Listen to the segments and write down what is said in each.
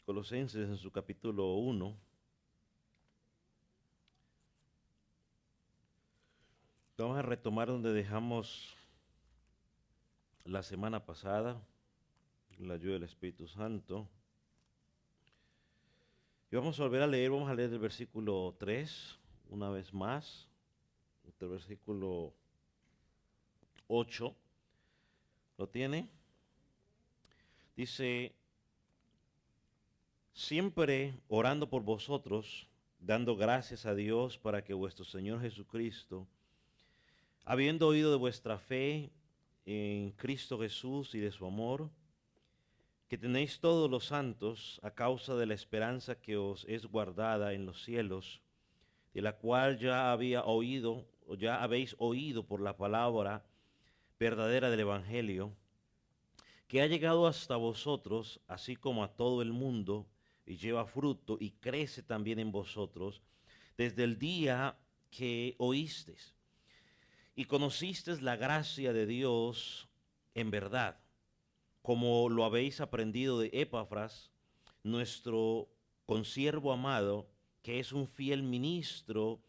Colosenses en su capítulo 1. Vamos a retomar donde dejamos la semana pasada, la ayuda del Espíritu Santo. Y vamos a volver a leer, vamos a leer el versículo 3, una vez más, el versículo 8. ¿Lo tiene? Dice, siempre orando por vosotros, dando gracias a Dios para que vuestro Señor Jesucristo, habiendo oído de vuestra fe en Cristo Jesús y de su amor, que tenéis todos los santos a causa de la esperanza que os es guardada en los cielos, de la cual ya habéis oído por la palabra verdadera del Evangelio, que ha llegado hasta vosotros, así como a todo el mundo, y lleva fruto y crece también en vosotros, desde el día que oísteis y conocisteis la gracia de Dios en verdad, como lo habéis aprendido de Epafras, nuestro consiervo amado, que es un fiel ministro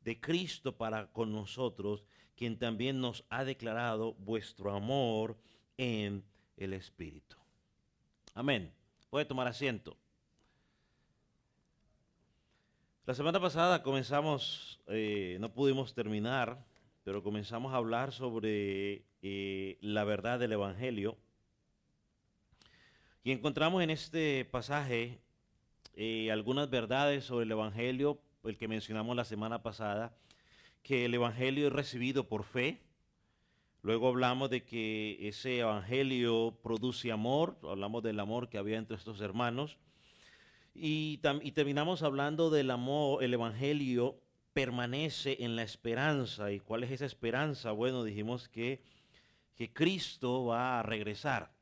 de Cristo para con nosotros, quien también nos ha declarado vuestro amor en el Espíritu. Amén. Puede tomar asiento. La semana pasada comenzamos, no pudimos terminar, pero comenzamos a hablar sobre la verdad del Evangelio. Y encontramos en este pasaje algunas verdades sobre el Evangelio, el que mencionamos la semana pasada, que el Evangelio es recibido por fe. Luego hablamos de que ese Evangelio produce amor, hablamos del amor que había entre estos hermanos. Y terminamos hablando del amor, el Evangelio permanece en la esperanza. ¿Y cuál es esa esperanza? Bueno, dijimos que Cristo va a regresar.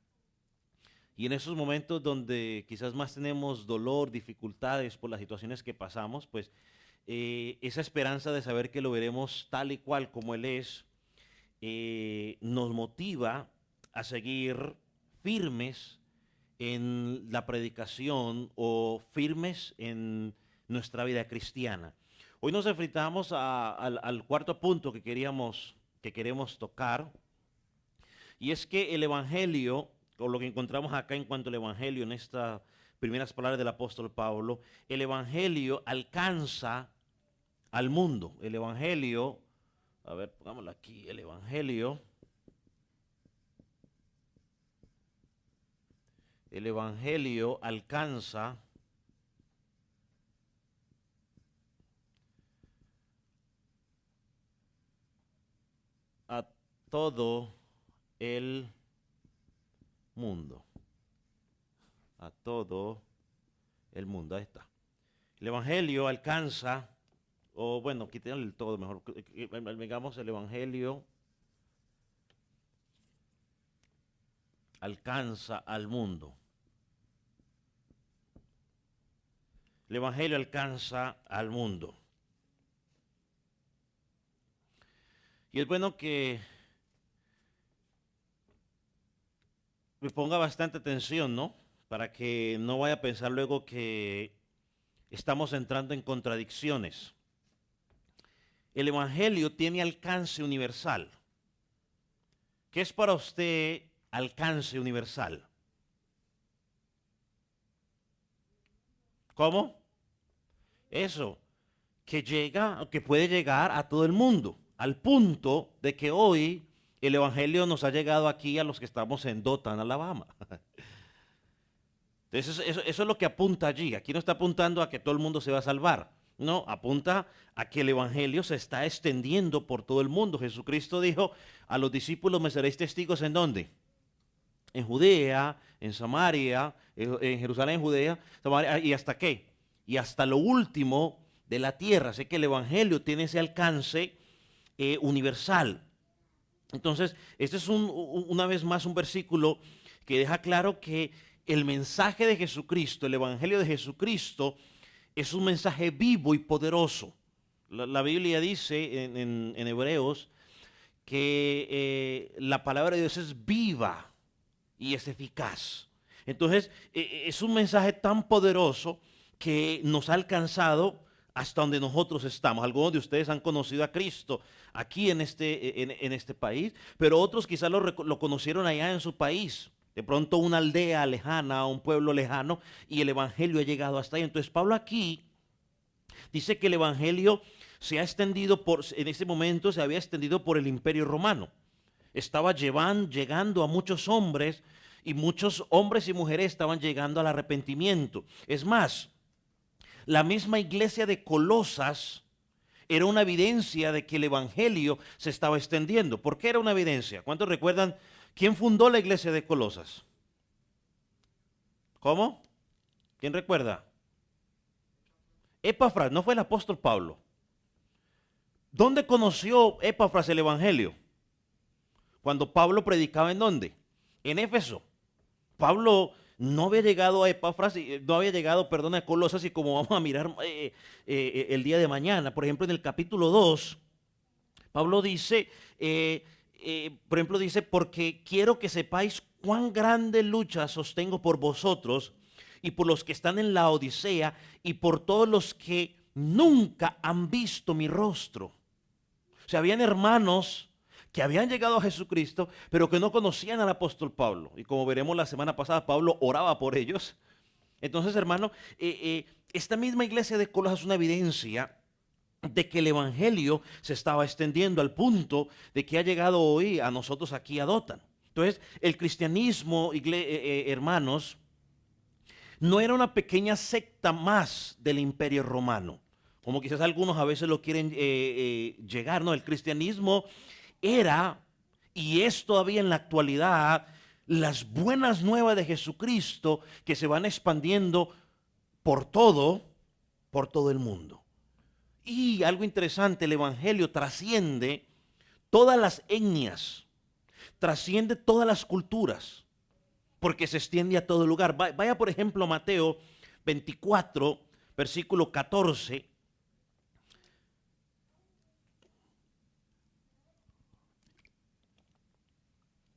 Y en esos momentos donde quizás más tenemos dolor, dificultades por las situaciones que pasamos, pues esa esperanza de saber que lo veremos tal y cual como Él es, nos motiva a seguir firmes en la predicación o firmes en nuestra vida cristiana. Hoy nos enfrentamos al cuarto punto que queremos tocar, y es que el Evangelio, o lo que encontramos acá en cuanto al Evangelio, en estas primeras palabras del apóstol Pablo, el Evangelio alcanza al mundo. El Evangelio, a ver, pongámoslo aquí, el Evangelio alcanza a todo el mundo. A todo el mundo, ahí está. El Evangelio alcanza, o bueno, quítenle el todo mejor, digamos el Evangelio alcanza al mundo. El Evangelio alcanza al mundo. Y es bueno que me ponga bastante atención, ¿no? Para que no vaya a pensar luego que estamos entrando en contradicciones. El Evangelio tiene alcance universal. ¿Qué es para usted alcance universal? ¿Cómo? Eso, que puede llegar a todo el mundo, al punto de que hoy el Evangelio nos ha llegado aquí a los que estamos en Dothan, Alabama. Entonces eso es lo que apunta allí. Aquí no está apuntando a que todo el mundo se va a salvar. No, apunta a que el Evangelio se está extendiendo por todo el mundo. Jesucristo dijo a los discípulos, me seréis testigos ¿en dónde? En Judea, en Samaria, en Jerusalén, Judea, Samaria, ¿y hasta qué? Y hasta lo último de la tierra. Así que el Evangelio tiene ese alcance universal. Entonces, este es una vez más un versículo que deja claro que el mensaje de Jesucristo, el Evangelio de Jesucristo, es un mensaje vivo y poderoso. La Biblia dice en Hebreos que la palabra de Dios es viva y es eficaz. Entonces, es un mensaje tan poderoso que nos ha alcanzado hasta donde nosotros estamos. Algunos de ustedes han conocido a Cristo aquí en este país, pero otros quizás lo conocieron allá en su país. De pronto una aldea lejana, un pueblo lejano, y el evangelio ha llegado hasta ahí. Entonces Pablo aquí dice que el evangelio se ha extendido en ese momento se había extendido por el Imperio Romano. Estaba llegando a muchos hombres, y muchos hombres y mujeres estaban llegando al arrepentimiento. Es más, la misma iglesia de Colosas era una evidencia de que el evangelio se estaba extendiendo. ¿Por qué era una evidencia? ¿Cuántos recuerdan quién fundó la iglesia de Colosas? ¿Cómo? ¿Quién recuerda? Epafras, no fue el apóstol Pablo. ¿Dónde conoció Epafras el evangelio? Cuando Pablo predicaba, ¿en dónde? En Éfeso. Pablo no había llegado a Epafras, no había llegado, perdón, a Colosas, y como vamos a mirar el día de mañana, por ejemplo, en el capítulo 2, Pablo dice, por ejemplo, dice, porque quiero que sepáis cuán grande lucha sostengo por vosotros y por los que están en la Odisea y por todos los que nunca han visto mi rostro. O sea, habían hermanos que habían llegado a Jesucristo, pero que no conocían al apóstol Pablo. Y como veremos la semana pasada, Pablo oraba por ellos. Entonces, hermano, esta misma iglesia de Colosas es una evidencia de que el evangelio se estaba extendiendo al punto de que ha llegado hoy a nosotros aquí a Dothan. Entonces, el cristianismo, hermanos, no era una pequeña secta más del Imperio Romano, como quizás algunos a veces lo quieren llegar, ¿no? El cristianismo era y es todavía en la actualidad las buenas nuevas de Jesucristo que se van expandiendo por todo el mundo. Y algo interesante, el evangelio trasciende todas las etnias, trasciende todas las culturas, porque se extiende a todo lugar. Vaya por ejemplo a Mateo 24, versículo 14.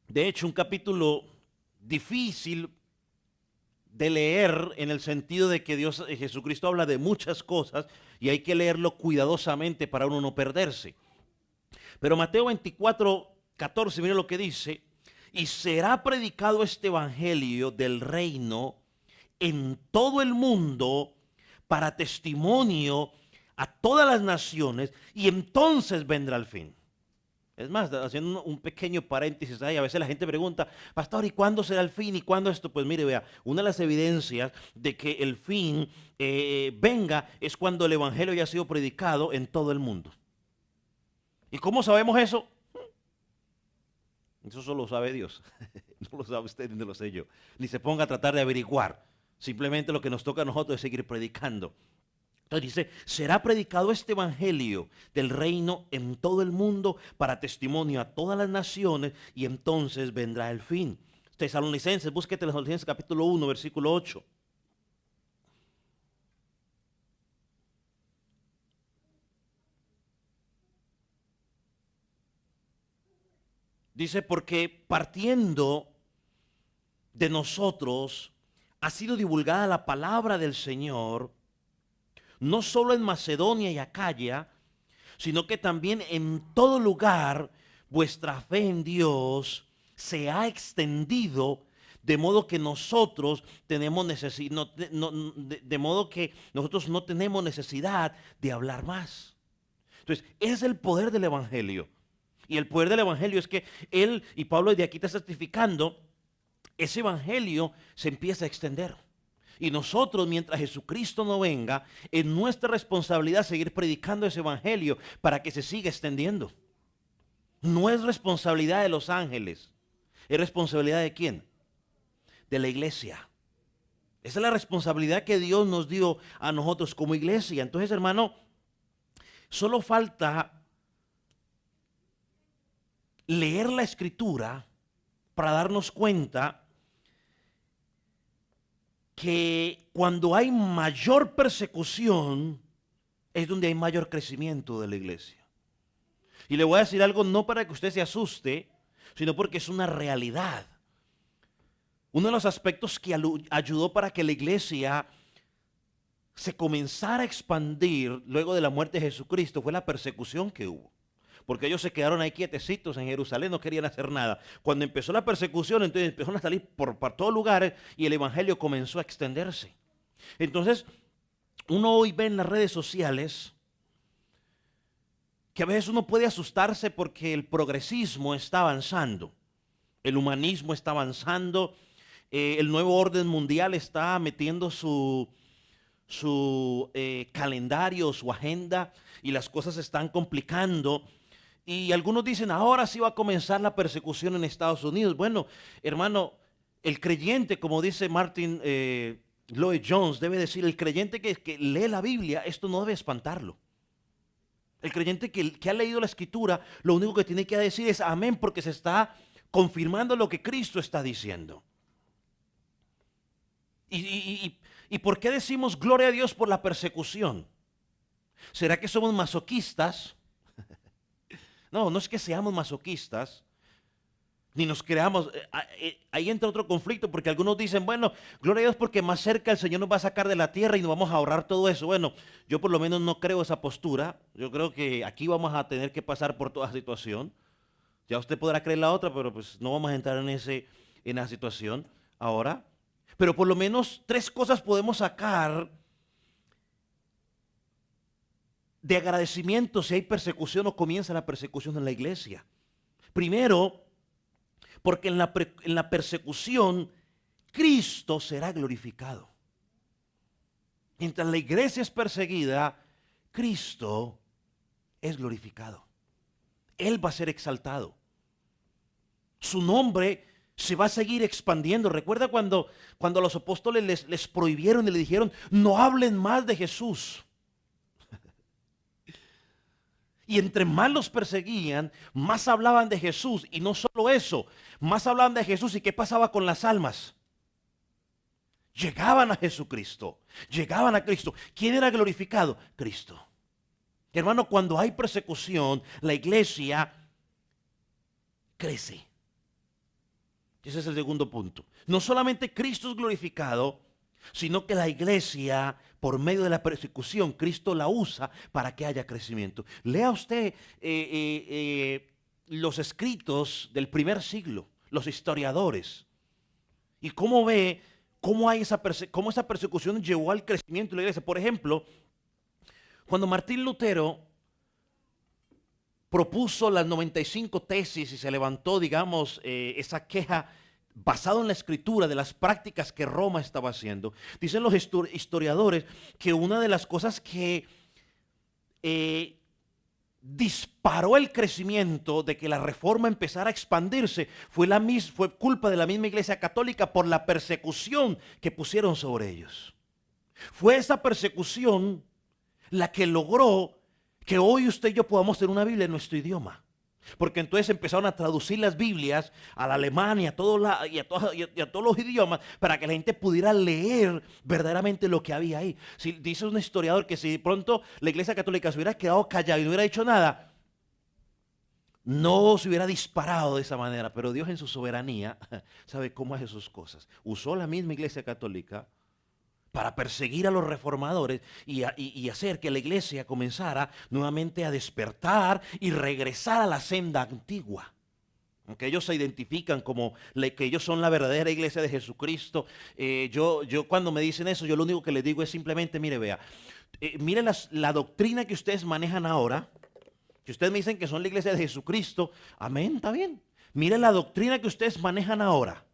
De hecho, un capítulo difícil de leer en el sentido de que Jesucristo habla de muchas cosas y hay que leerlo cuidadosamente para uno no perderse. Pero Mateo 24, 14, mire lo que dice: y será predicado este evangelio del reino en todo el mundo para testimonio a todas las naciones y entonces vendrá el fin. Es más, haciendo un pequeño paréntesis ahí, a veces la gente pregunta, pastor, ¿y cuándo será el fin? ¿Y cuándo esto? Pues mire, vea, una de las evidencias de que el fin venga es cuando el evangelio ya ha sido predicado en todo el mundo. ¿Y cómo sabemos eso? Eso solo lo sabe Dios. No lo sabe usted ni lo sé yo. Ni se ponga a tratar de averiguar. Simplemente lo que nos toca a nosotros es seguir predicando. Entonces dice, será predicado este evangelio del reino en todo el mundo para testimonio a todas las naciones y entonces vendrá el fin. Tesalonicenses, búsquete Tesalonicenses capítulo 1, versículo 8. Dice, porque partiendo de nosotros ha sido divulgada la palabra del Señor, no solo en Macedonia y Acaya, sino que también en todo lugar vuestra fe en Dios se ha extendido, de modo que nosotros tenemos de modo que nosotros no tenemos necesidad de hablar más. Entonces, ese es el poder del evangelio. Y el poder del evangelio es que él y Pablo de aquí está certificando, ese evangelio se empieza a extender. Y nosotros, mientras Jesucristo no venga, es nuestra responsabilidad seguir predicando ese evangelio para que se siga extendiendo. No es responsabilidad de los ángeles. ¿Es responsabilidad de quién? De la iglesia. Esa es la responsabilidad que Dios nos dio a nosotros como iglesia. Entonces, hermano, solo falta leer la escritura para darnos cuenta que cuando hay mayor persecución es donde hay mayor crecimiento de la iglesia. Y le voy a decir algo no para que usted se asuste, sino porque es una realidad. Uno de los aspectos que ayudó para que la iglesia se comenzara a expandir luego de la muerte de Jesucristo fue la persecución que hubo. Porque ellos se quedaron ahí quietecitos en Jerusalén, no querían hacer nada. Cuando empezó la persecución, entonces empezaron a salir por todos lugares y el evangelio comenzó a extenderse. Entonces, uno hoy ve en las redes sociales que a veces uno puede asustarse porque el progresismo está avanzando, el humanismo está avanzando, el nuevo orden mundial está metiendo su calendario, su agenda, y las cosas se están complicando. Y algunos dicen, ahora sí va a comenzar la persecución en Estados Unidos. Bueno, hermano, el creyente, como dice Martin Lloyd Jones, debe decir, el creyente que lee la Biblia, esto no debe espantarlo. El creyente que ha leído la Escritura, lo único que tiene que decir es amén, porque se está confirmando lo que Cristo está diciendo. ¿Y por qué decimos gloria a Dios por la persecución? ¿Será que somos masoquistas? No, no es que seamos masoquistas, ni nos creamos. Ahí entra otro conflicto, porque algunos dicen, bueno, gloria a Dios porque más cerca el Señor nos va a sacar de la tierra y nos vamos a ahorrar todo eso. Bueno, yo por lo menos no creo esa postura. Yo creo que aquí vamos a tener que pasar por toda situación. Ya usted podrá creer la otra, pero pues no vamos a entrar en esa situación ahora. Pero por lo menos 3 cosas podemos sacar de agradecimiento si hay persecución o comienza la persecución en la iglesia. Primero, porque en la persecución Cristo será glorificado. Mientras la iglesia es perseguida, Cristo es glorificado. Él va a ser exaltado. Su nombre se va a seguir expandiendo. Recuerda cuando los apóstoles les prohibieron y le dijeron, no hablen más de Jesús. Y entre más los perseguían, más hablaban de Jesús. Y no solo eso, más hablaban de Jesús. ¿Y qué pasaba con las almas? Llegaban a Jesucristo, llegaban a Cristo. ¿Quién era glorificado? Cristo. Hermano, cuando hay persecución, la iglesia crece. Ese es el segundo punto. No solamente Cristo es glorificado, sino que la iglesia, por medio de la persecución, Cristo la usa para que haya crecimiento. Lea usted los escritos del primer siglo, los historiadores, y cómo ve cómo esa persecución llevó al crecimiento de la iglesia. Por ejemplo, cuando Martín Lutero propuso las 95 tesis y se levantó, digamos, esa queja basado en la escritura de las prácticas que Roma estaba haciendo. Dicen los historiadores que una de las cosas que disparó el crecimiento de que la reforma empezara a expandirse fue culpa de la misma iglesia católica por la persecución que pusieron sobre ellos. Fue esa persecución la que logró que hoy usted y yo podamos tener una Biblia en nuestro idioma. Porque entonces empezaron a traducir las Biblias al alemán y a todos los idiomas para que la gente pudiera leer verdaderamente lo que había ahí. Dice un historiador que si de pronto la Iglesia Católica se hubiera quedado callada y no hubiera dicho nada, no se hubiera disparado de esa manera. Pero Dios en su soberanía sabe cómo hace sus cosas. Usó la misma Iglesia Católica para perseguir a los reformadores y hacer que la iglesia comenzara nuevamente a despertar y regresar a la senda antigua. Aunque ellos se identifican como que ellos son la verdadera iglesia de Jesucristo, yo cuando me dicen eso, yo lo único que les digo es simplemente, mire, vea, mire la doctrina que ustedes manejan ahora, que ustedes me dicen que son la iglesia de Jesucristo, amén, está bien. Mire la doctrina que ustedes manejan ahora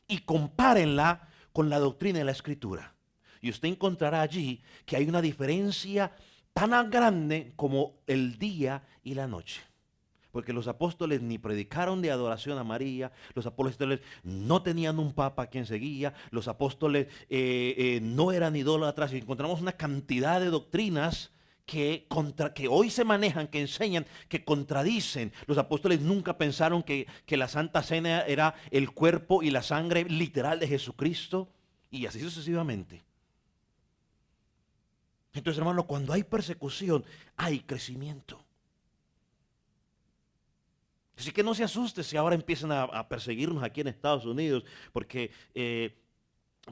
y compárenla con la doctrina de la Escritura. Y usted encontrará allí que hay una diferencia tan grande como el día y la noche. Porque los apóstoles ni predicaron de adoración a María, los apóstoles no tenían un papa a quien seguía, los apóstoles no eran idólatras, y encontramos una cantidad de doctrinas que hoy se manejan, que enseñan, que contradicen. Los apóstoles nunca pensaron que la Santa Cena era el cuerpo y la sangre literal de Jesucristo, y así sucesivamente. Entonces, hermano, cuando hay persecución, hay crecimiento. Así que no se asuste si ahora empiezan a perseguirnos aquí en Estados Unidos, porque,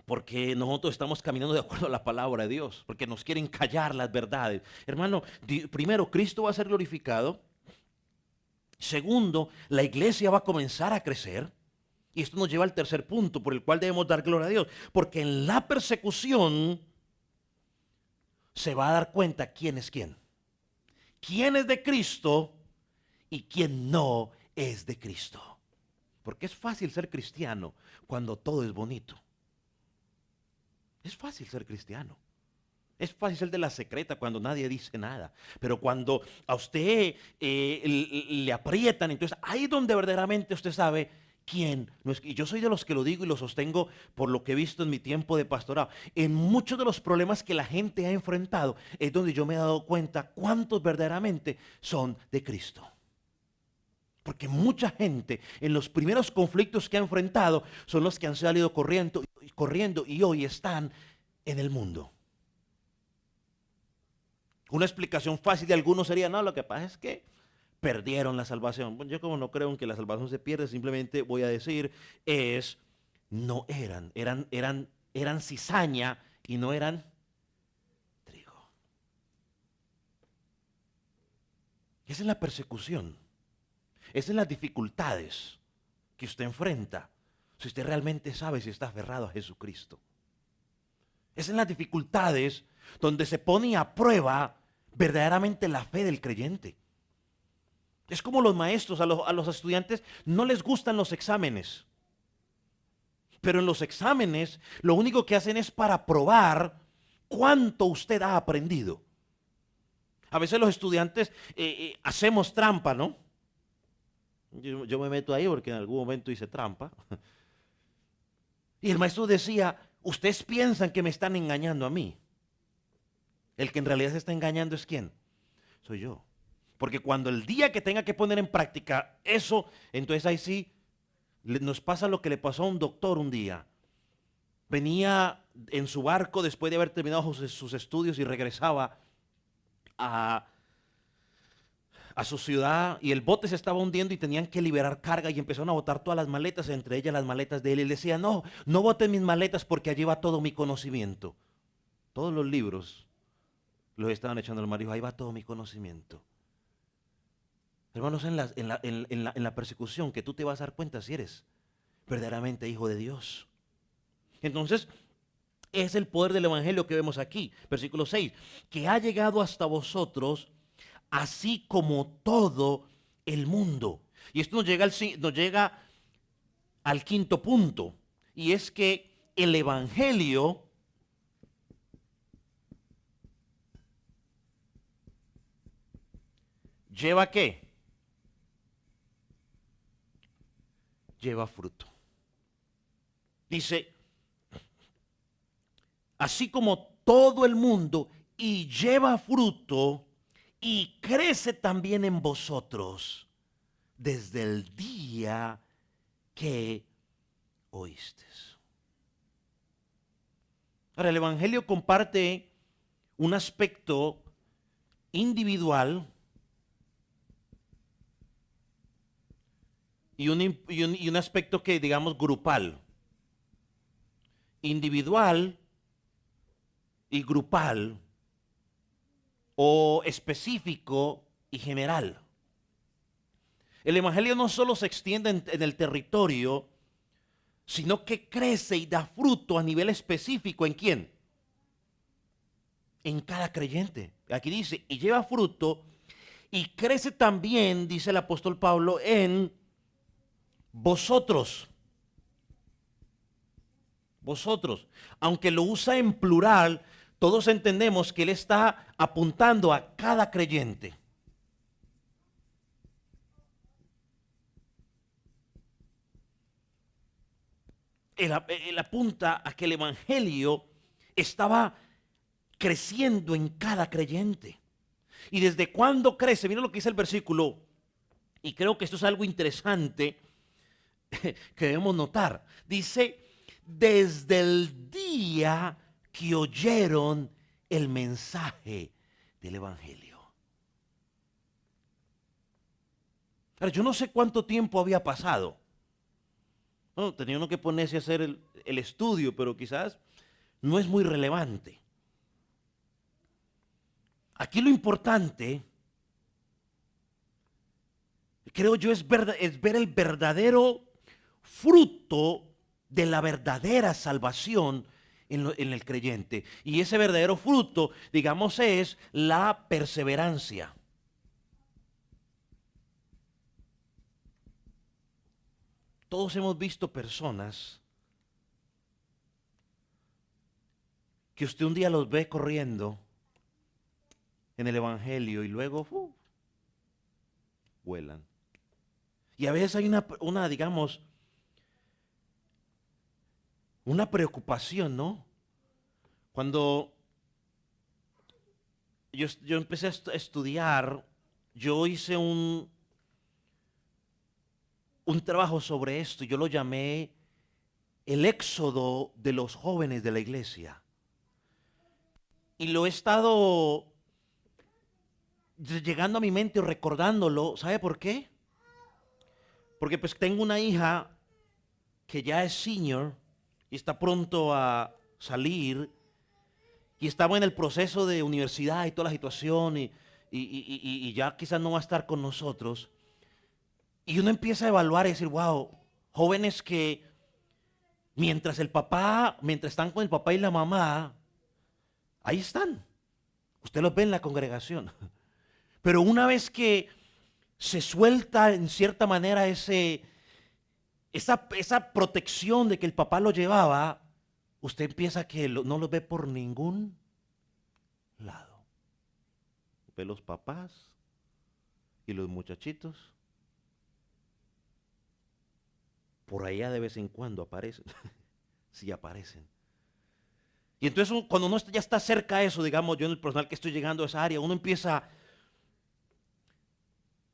porque nosotros estamos caminando de acuerdo a la palabra de Dios, porque nos quieren callar las verdades. Hermano, primero, Cristo va a ser glorificado. Segundo, la iglesia va a comenzar a crecer. Y esto nos lleva al tercer punto por el cual debemos dar gloria a Dios. Porque en la persecución se va a dar cuenta quién es quién. Quién es de Cristo y quién no es de Cristo. Porque es fácil ser cristiano cuando todo es bonito. Es fácil ser cristiano. Es fácil ser de la secreta cuando nadie dice nada. Pero cuando a usted le aprietan, entonces ahí es donde verdaderamente usted sabe quién no es. Y yo soy de los que lo digo y lo sostengo por lo que he visto en mi tiempo de pastorado. En muchos de los problemas que la gente ha enfrentado es donde yo me he dado cuenta cuántos verdaderamente son de Cristo. Porque mucha gente en los primeros conflictos que ha enfrentado son los que han salido corriendo y hoy están en el mundo. Una explicación fácil de algunos sería, no, lo que pasa es que perdieron la salvación. Bueno, yo como no creo en que la salvación se pierde, simplemente voy a decir, no eran cizaña y no eran trigo. Esa es la persecución. Esas son las dificultades que usted enfrenta si usted realmente sabe si está aferrado a Jesucristo. Esas son las dificultades donde se pone a prueba verdaderamente la fe del creyente. Es como los maestros, a los estudiantes no les gustan los exámenes. Pero en los exámenes lo único que hacen es para probar cuánto usted ha aprendido. A veces los estudiantes hacemos trampa, ¿no? Yo me meto ahí porque en algún momento hice trampa. Y el maestro decía, ustedes piensan que me están engañando a mí. El que en realidad se está engañando es ¿quién? Soy yo. Porque cuando el día que tenga que poner en práctica eso, entonces ahí sí nos pasa lo que le pasó a un doctor un día. Venía en su barco después de haber terminado sus estudios y regresaba a su ciudad y el bote se estaba hundiendo y tenían que liberar carga y empezaron a botar todas las maletas, entre ellas las maletas de él. Y él decía, no, no boten mis maletas porque allí va todo mi conocimiento. Todos los libros los estaban echando al mar y dijo, ahí va todo mi conocimiento. Hermanos, en la persecución que tú te vas a dar cuenta si eres verdaderamente hijo de Dios. Entonces, es el poder del evangelio que vemos aquí. Versículo 6, que ha llegado hasta vosotros así como todo el mundo. Y esto nos llega al quinto punto. Y es que el evangelio lleva ¿qué? Lleva fruto. Dice, así como todo el mundo y lleva fruto y crece también en vosotros desde el día que oíste. Ahora, el Evangelio comparte un aspecto individual y un aspecto que digamos grupal. Individual y grupal o específico y general. El Evangelio no solo se extiende en el territorio, sino que crece y da fruto a nivel específico. ¿En quién? En cada creyente. Aquí dice, y lleva fruto y crece también, dice el apóstol Pablo, en vosotros. Vosotros. Aunque lo usa en plural, todos entendemos que él está apuntando a cada creyente. Él apunta a que el evangelio estaba creciendo en cada creyente. ¿Y desde cuándo crece? Mira lo que dice el versículo. Y creo que esto es algo interesante que debemos notar. Dice, desde el día que oyeron el mensaje del evangelio. Ahora, yo no sé cuánto tiempo había pasado. No, tenía uno que ponerse a hacer el estudio, pero quizás no es muy relevante. Aquí lo importante, creo yo, es ver el verdadero fruto de la verdadera salvación en el creyente. Y ese verdadero fruto, digamos, es la perseverancia. Todos hemos visto personas que usted un día los ve corriendo en el evangelio y luego vuelan. Y a veces hay digamos, una preocupación, ¿no? Cuando yo empecé a estudiar, yo hice un trabajo sobre esto. Yo lo llamé el éxodo de los jóvenes de la iglesia. Y lo he estado llegando a mi mente o recordándolo. ¿Sabe por qué? Porque pues tengo una hija que ya es senior y está pronto a salir y estaba en el proceso de universidad y toda la situación y ya quizás no va a estar con nosotros. Y uno empieza a evaluar y decir, wow, jóvenes que mientras están con el papá y la mamá, ahí están. Usted los ve en la congregación. Pero una vez que se suelta en cierta manera esa protección de que el papá lo llevaba, usted empieza que no los ve por ningún lado. Ve los papás y los muchachitos. Por allá de vez en cuando aparecen. Sí aparecen. Y entonces cuando uno ya está cerca de eso, digamos, yo en el personal que estoy llegando a esa área, uno empieza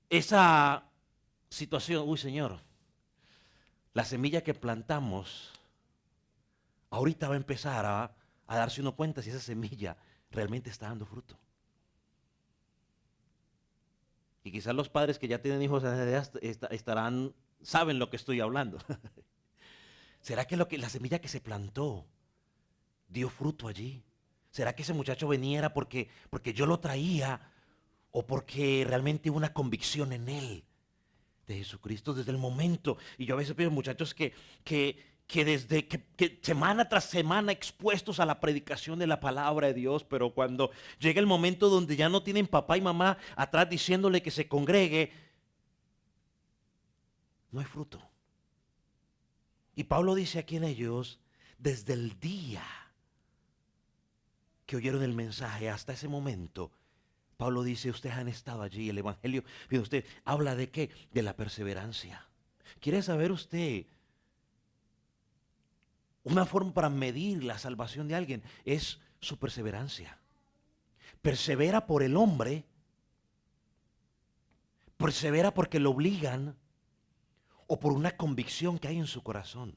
esa situación, uy Señor, la semilla que plantamos, ahorita va a empezar a darse uno cuenta si esa semilla realmente está dando fruto. Y quizás los padres que ya tienen hijos a esa edad saben lo que estoy hablando. ¿Será que la semilla que se plantó dio fruto allí? ¿Será que ese muchacho venía porque yo lo traía o porque realmente hubo una convicción en él de Jesucristo desde el momento? Y yo a veces veo muchachos que desde que semana tras semana expuestos a la predicación de la palabra de Dios, pero cuando llega el momento donde ya no tienen papá y mamá atrás diciéndole que se congregue, no hay fruto. Y Pablo dice aquí en ellos, desde el día que oyeron el mensaje hasta ese momento, Pablo dice, ustedes han estado allí, el evangelio, fíjate usted, habla de qué, de la perseverancia. ¿Quiere saber usted? Una forma para medir la salvación de alguien es su perseverancia. Persevera por el hombre, persevera porque lo obligan o por una convicción que hay en su corazón.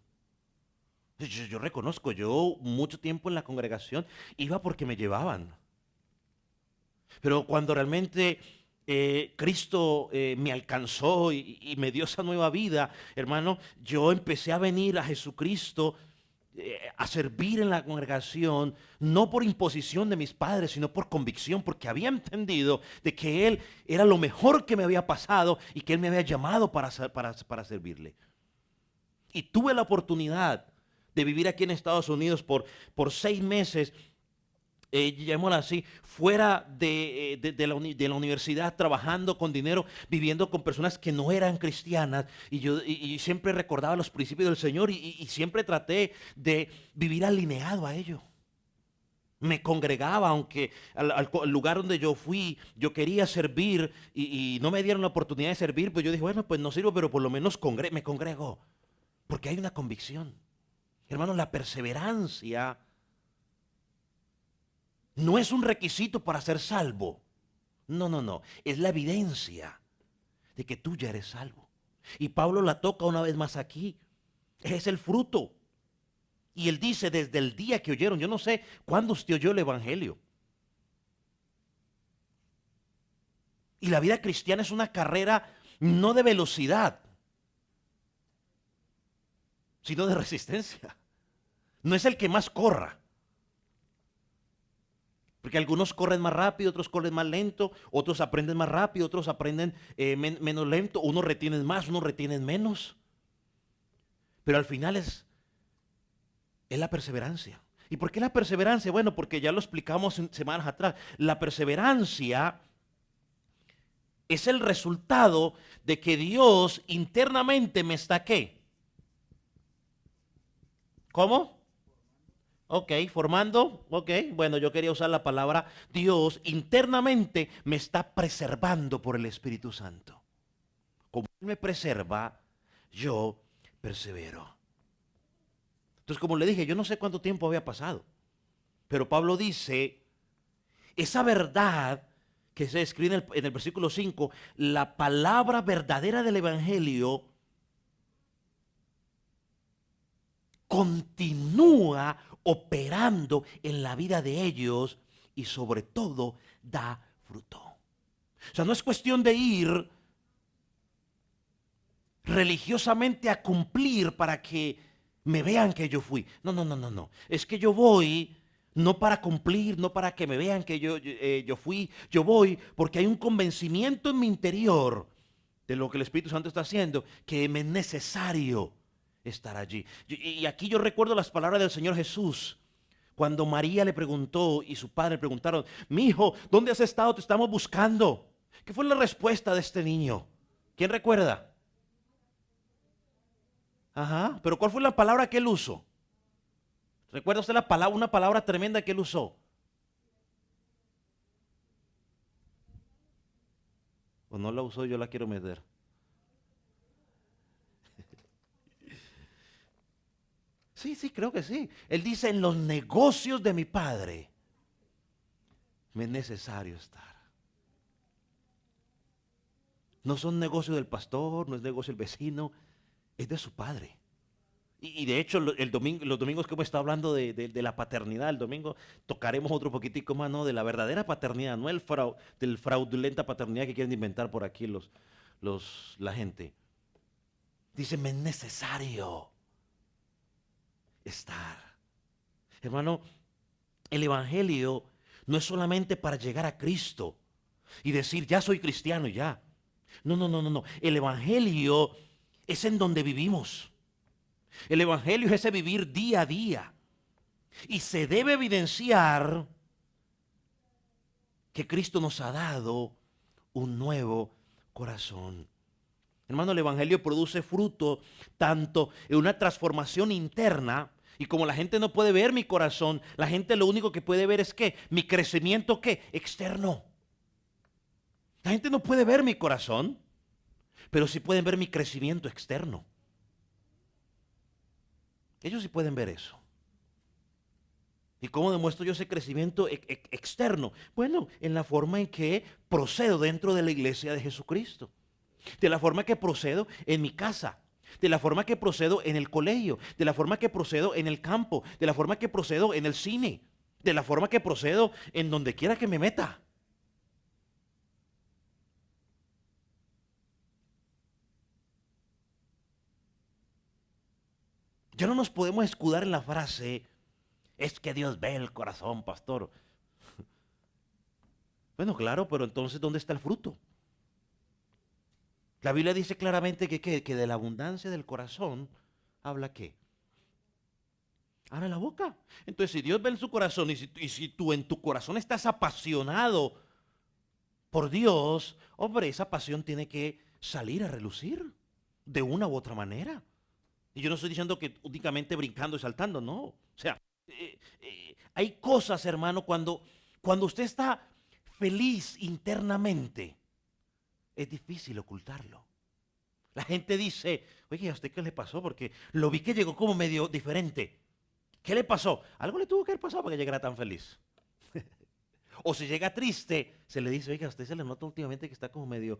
Yo reconozco, yo mucho tiempo en la congregación iba porque me llevaban. Pero cuando realmente Cristo me alcanzó y me dio esa nueva vida, hermano, yo empecé a venir a Jesucristo a servir en la congregación, no por imposición de mis padres, sino por convicción, porque había entendido de que Él era lo mejor que me había pasado y que Él me había llamado para servirle. Y tuve la oportunidad de vivir aquí en Estados Unidos por 6 meses, llamémoslo así, fuera de la universidad, trabajando con dinero, viviendo con personas que no eran cristianas, y yo siempre recordaba los principios del Señor y siempre traté de vivir alineado a ello. Me congregaba, aunque al lugar donde yo fui, yo quería servir y no me dieron la oportunidad de servir, pues yo dije, bueno, pues no sirvo, pero por lo menos me congrego, porque hay una convicción. Hermanos, la perseverancia no es un requisito para ser salvo. No, no, no. Es la evidencia de que tú ya eres salvo. Y Pablo la toca una vez más aquí. Es el fruto. Y él dice, desde el día que oyeron, yo no sé cuándo usted oyó el evangelio. Y la vida cristiana es una carrera no de velocidad, sino de resistencia. No es el que más corra. Porque algunos corren más rápido, otros corren más lento, otros aprenden más rápido, otros aprenden menos lento, unos retienen más, unos retienen menos. Pero al final es la perseverancia. ¿Y por qué la perseverancia? Bueno, porque ya lo explicamos semanas atrás. La perseverancia es el resultado de que Dios internamente me está ¿qué? ¿Cómo? Ok, formando, ok, bueno, yo quería usar la palabra Dios internamente me está preservando por el Espíritu Santo. Como Él me preserva, yo persevero. Entonces, como le dije, yo no sé cuánto tiempo había pasado, pero Pablo dice, esa verdad que se escribe en el versículo 5, la palabra verdadera del Evangelio continúa operando en la vida de ellos y sobre todo da fruto. O sea, no es cuestión de ir religiosamente a cumplir para que me vean que yo fui. No, no, no, no, no. Es que yo voy no para cumplir, no para que me vean que yo fui. Yo voy porque hay un convencimiento en mi interior de lo que el Espíritu Santo está haciendo, que me es necesario estar allí. Y aquí yo recuerdo las palabras del Señor Jesús. Cuando María le preguntó y su padre le preguntaron, mi hijo, ¿dónde has estado? Te estamos buscando. ¿Qué fue la respuesta de este niño? ¿Quién recuerda? Ajá, pero ¿cuál fue la palabra que él usó? ¿Recuerda usted la palabra, una palabra tremenda que él usó? O no la usó, yo la quiero meter. Sí, sí, creo que sí. Él dice, en los negocios de mi padre me es necesario estar. No son negocios del pastor, no es negocio del vecino, es de su padre. Y de hecho, el domingo, los domingos que hemos estado hablando de la paternidad, el domingo tocaremos otro poquitico más, ¿no? De la verdadera paternidad, no del fraudulenta paternidad que quieren inventar por aquí la gente. Dice, me es necesario estar. Hermano, el Evangelio no es solamente para llegar a Cristo y decir, ya soy cristiano y ya. No, no, no, no, no. El Evangelio es en donde vivimos. El Evangelio es ese vivir día a día. Y se debe evidenciar que Cristo nos ha dado un nuevo corazón. Hermano, el Evangelio produce fruto tanto en una transformación interna, y como la gente no puede ver mi corazón, la gente lo único que puede ver es que mi crecimiento ¿qué? Externo. La gente no puede ver mi corazón, pero sí pueden ver mi crecimiento externo. Ellos sí pueden ver eso. ¿Y cómo demuestro yo ese crecimiento externo? Bueno, en la forma en que procedo dentro de la iglesia de Jesucristo. De la forma que procedo en mi casa. De la forma que procedo en el colegio. De la forma que procedo en el campo. De la forma que procedo en el cine. De la forma que procedo en donde quiera que me meta. Ya no nos podemos escudar en la frase, es que Dios ve el corazón, pastor. Bueno, claro, pero entonces, ¿dónde está el fruto? La Biblia dice claramente que de la abundancia del corazón habla qué. Habla la boca. Entonces, si Dios ve en su corazón y si tú en tu corazón estás apasionado por Dios, hombre, esa pasión tiene que salir a relucir de una u otra manera. Y yo no estoy diciendo que únicamente brincando y saltando, no. O sea, hay cosas, hermano, cuando usted está feliz internamente, es difícil ocultarlo. La gente dice, oye, ¿a usted qué le pasó? Porque lo vi que llegó como medio diferente. ¿Qué le pasó? Algo le tuvo que haber pasado para que llegara tan feliz. O si llega triste, se le dice, oiga, a usted se le nota últimamente que está como medio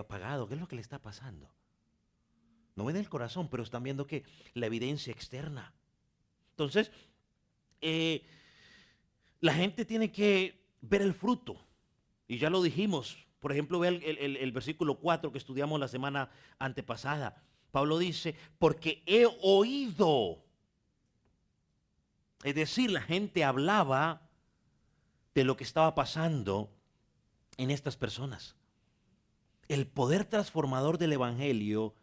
apagado. ¿Qué es lo que le está pasando? No ven el corazón, pero están viendo que la evidencia externa. Entonces, la gente tiene que ver el fruto. Y ya lo dijimos, Por ejemplo, ve el versículo 4 que estudiamos la semana antepasada. Pablo dice, porque he oído. Es decir, la gente hablaba de lo que estaba pasando en estas personas. El poder transformador del evangelio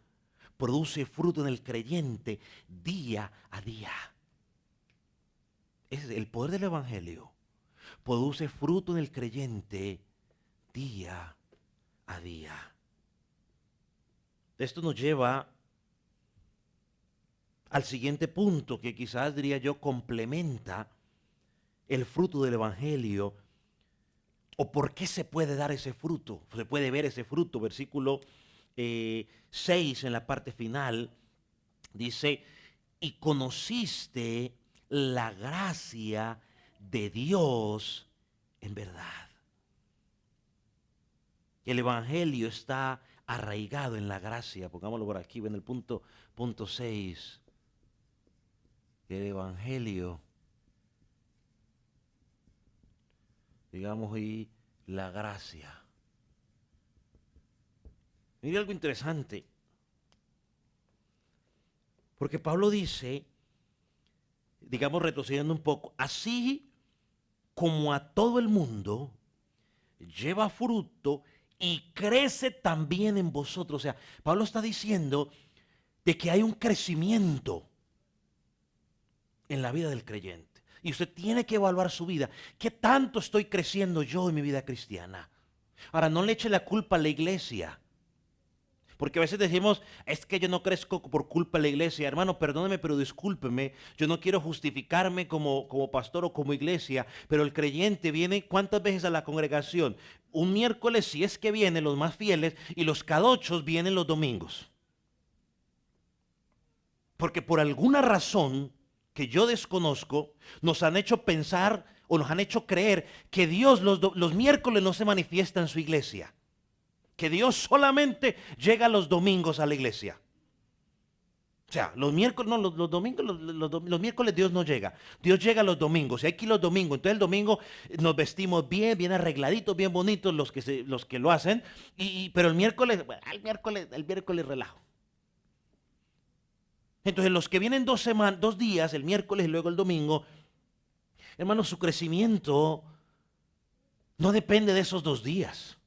produce fruto en el creyente día a día. Es el poder del evangelio produce fruto en el creyente día a día. Esto nos lleva al siguiente punto que quizás diría yo complementa el fruto del evangelio, o por qué se puede dar ese fruto, se puede ver ese fruto. Versículo 6 en la parte final dice, y conociste la gracia de Dios en verdad. El evangelio está arraigado en la gracia. Pongámoslo por aquí, ven el punto 6. El evangelio, digamos, y la gracia. Mire algo interesante. Porque Pablo dice, digamos retrocediendo un poco, así como a todo el mundo lleva fruto y crece también en vosotros. O sea, Pablo está diciendo de que hay un crecimiento en la vida del creyente. Y usted tiene que evaluar su vida. ¿Qué tanto estoy creciendo yo en mi vida cristiana? Ahora, no le eche la culpa a la iglesia. Porque a veces decimos, es que yo no crezco por culpa de la iglesia. Hermano, perdóneme, pero discúlpeme. Yo no quiero justificarme como pastor o como iglesia, pero el creyente viene ¿cuántas veces a la congregación? Un miércoles si es que vienen los más fieles y los cadochos vienen los domingos. Porque por alguna razón que yo desconozco, nos han hecho pensar o nos han hecho creer que Dios los miércoles no se manifiesta en su iglesia. Que Dios solamente llega los domingos a la iglesia. O sea, los miércoles, no, los domingos, los miércoles Dios no llega. Dios llega los domingos. Y hay que ir los domingos. Entonces el domingo nos vestimos bien arregladitos, bien bonitos los que lo hacen. Pero el miércoles, el miércoles relajo. Entonces los que vienen 2 días, el miércoles y luego el domingo, hermano, su crecimiento no depende de esos 2 días.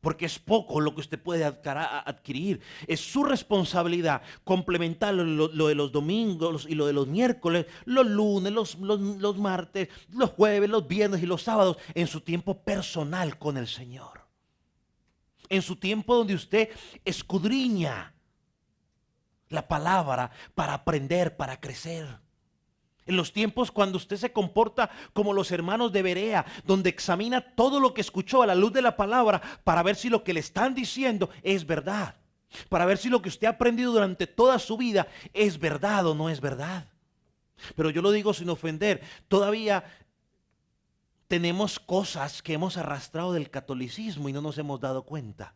Porque es poco lo que usted puede adquirir. Es su responsabilidad complementar lo de los domingos y lo de los miércoles, los lunes, los martes, los jueves, los viernes y los sábados, en su tiempo personal con el Señor. En su tiempo donde usted escudriña la palabra para aprender, para crecer. En los tiempos cuando usted se comporta como los hermanos de Berea, donde examina todo lo que escuchó a la luz de la palabra para ver si lo que le están diciendo es verdad. Para ver si lo que usted ha aprendido durante toda su vida es verdad o no es verdad. Pero yo lo digo sin ofender, todavía tenemos cosas que hemos arrastrado del catolicismo y no nos hemos dado cuenta.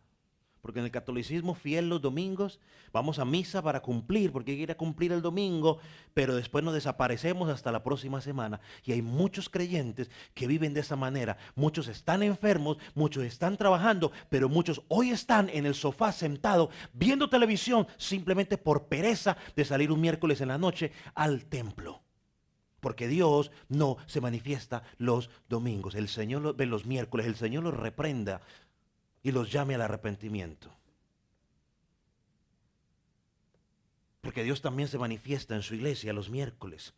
Porque en el catolicismo fiel los domingos vamos a misa para cumplir, porque hay que ir a cumplir el domingo, pero después nos desaparecemos hasta la próxima semana. Y hay muchos creyentes que viven de esa manera. Muchos están enfermos, muchos están trabajando, pero muchos hoy están en el sofá sentados viendo televisión simplemente por pereza de salir un miércoles en la noche al templo. Porque Dios no se manifiesta los domingos. El Señor los ve los miércoles, el Señor los reprenda y los llame al arrepentimiento. Porque Dios también se manifiesta en su iglesia los miércoles.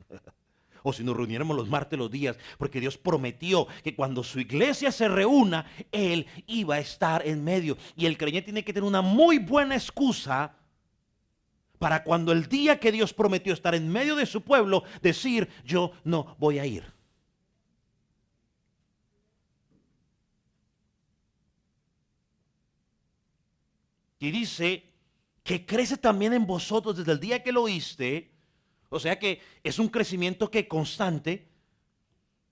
O si nos reuniéramos los martes, los días. Porque Dios prometió que cuando su iglesia se reúna, Él iba a estar en medio. Y el creyente tiene que tener una muy buena excusa para cuando el día que Dios prometió estar en medio de su pueblo, decir, yo no voy a ir. Y dice que crece también en vosotros desde el día que lo oíste. O sea que es un crecimiento que constante.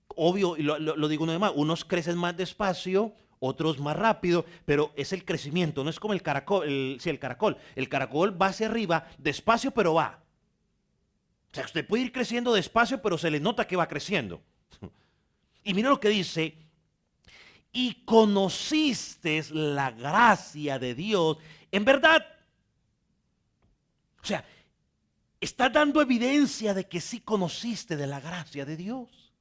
Obvio, y lo digo una vez más, unos crecen más despacio, otros más rápido, pero es el crecimiento, no es como el caracol. El caracol. El caracol va hacia arriba, despacio, pero va. O sea, usted puede ir creciendo despacio, pero se le nota que va creciendo. Y mira lo que dice, y conociste la gracia de Dios en verdad. O sea, estás dando evidencia de que sí conociste de la gracia de Dios.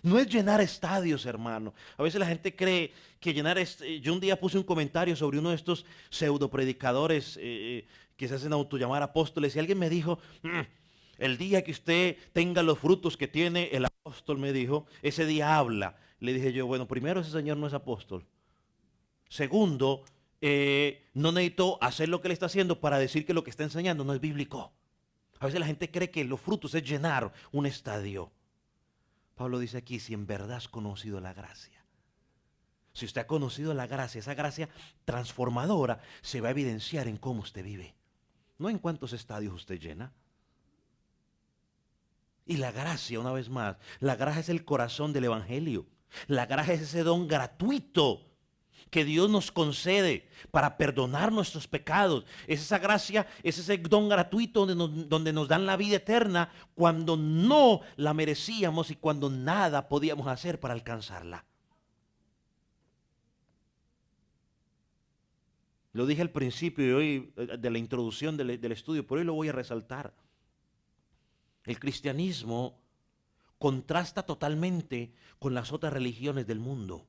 No es llenar estadios, hermano. A veces la gente cree que llenar... Yo un día puse un comentario sobre uno de estos pseudo predicadores que se hacen autollamar apóstoles, y alguien me dijo, el día que usted tenga los frutos que tiene el apóstol, me dijo, ese día habla. Le dije yo, bueno, primero, ese señor no es apóstol. Segundo, no necesito hacer lo que él está haciendo para decir que lo que está enseñando no es bíblico. A veces la gente cree que los frutos es llenar un estadio. Pablo dice aquí, si en verdad has conocido la gracia. Si usted ha conocido la gracia, esa gracia transformadora se va a evidenciar en cómo usted vive. No en cuántos estadios usted llena. Y la gracia, una vez más, la gracia es el corazón del evangelio. La gracia es ese don gratuito que Dios nos concede para perdonar nuestros pecados. Es esa gracia, es ese don gratuito donde nos dan la vida eterna cuando no la merecíamos y cuando nada podíamos hacer para alcanzarla. Lo dije al principio y hoy de la introducción del estudio, pero hoy lo voy a resaltar. El cristianismo contrasta totalmente con las otras religiones del mundo.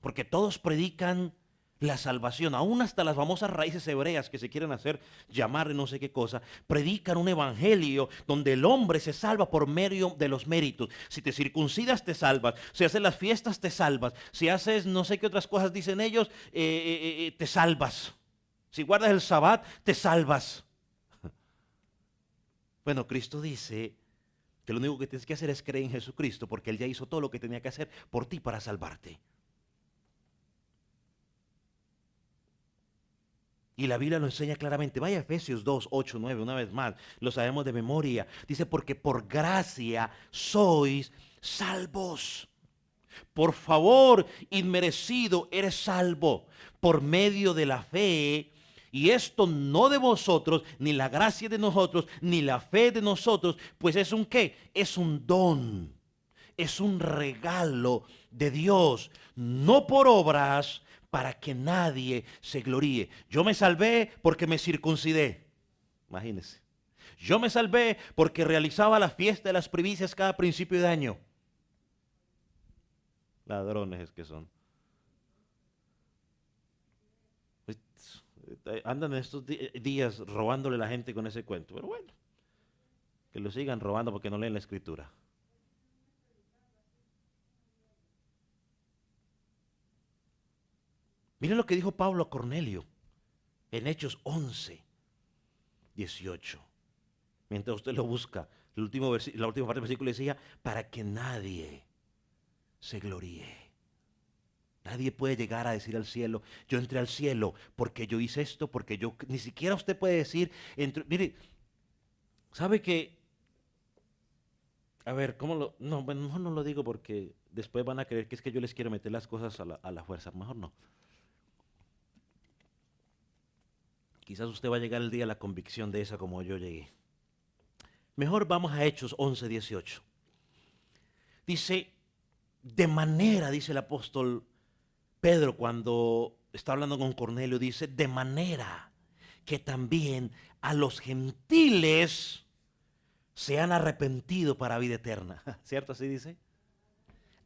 Porque todos predican la salvación, aún hasta las famosas raíces hebreas que se quieren hacer llamar no sé qué cosa, predican un evangelio donde el hombre se salva por medio de los méritos. Si te circuncidas te salvas, si haces las fiestas te salvas, si haces no sé qué otras cosas dicen ellos, te salvas. Si guardas el sabbat te salvas. Bueno, Cristo dice que lo único que tienes que hacer es creer en Jesucristo, porque Él ya hizo todo lo que tenía que hacer por ti para salvarte. Y la Biblia lo enseña claramente. Vaya a Efesios 2, 8, 9, una vez más. Lo sabemos de memoria. Dice, porque por gracia sois salvos. Por favor inmerecido eres salvo por medio de la fe. Y esto no de vosotros, ni la gracia de nosotros, ni la fe de nosotros, pues es un ¿qué? Es un don. Es un regalo de Dios. No por obras, para que nadie se gloríe. Yo me salvé porque me circuncidé. Imagínense. Yo me salvé porque realizaba la fiesta de las primicias cada principio de año. Ladrones es que son. Andan en estos días robándole a la gente con ese cuento. Pero bueno, que lo sigan robando porque no leen la escritura. Miren lo que dijo Pablo a Cornelio en Hechos 11, 18. Mientras usted lo busca, la última parte del versículo decía, para que nadie se gloríe. Nadie puede llegar a decir al cielo, yo entré al cielo porque yo hice esto, porque yo... Ni siquiera usted puede decir, mire, ¿sabe qué? A ver, ¿cómo lo...? No, bueno, mejor no lo digo porque después van a creer que es que yo les quiero meter las cosas a la fuerza. Mejor no. Quizás usted va a llegar el día a la convicción de esa como yo llegué. Mejor vamos a Hechos 11, 18. Dice, de manera, dice el apóstol Pedro cuando está hablando con Cornelio, dice, de manera que también a los gentiles se han arrepentido para vida eterna. ¿Cierto? Así dice.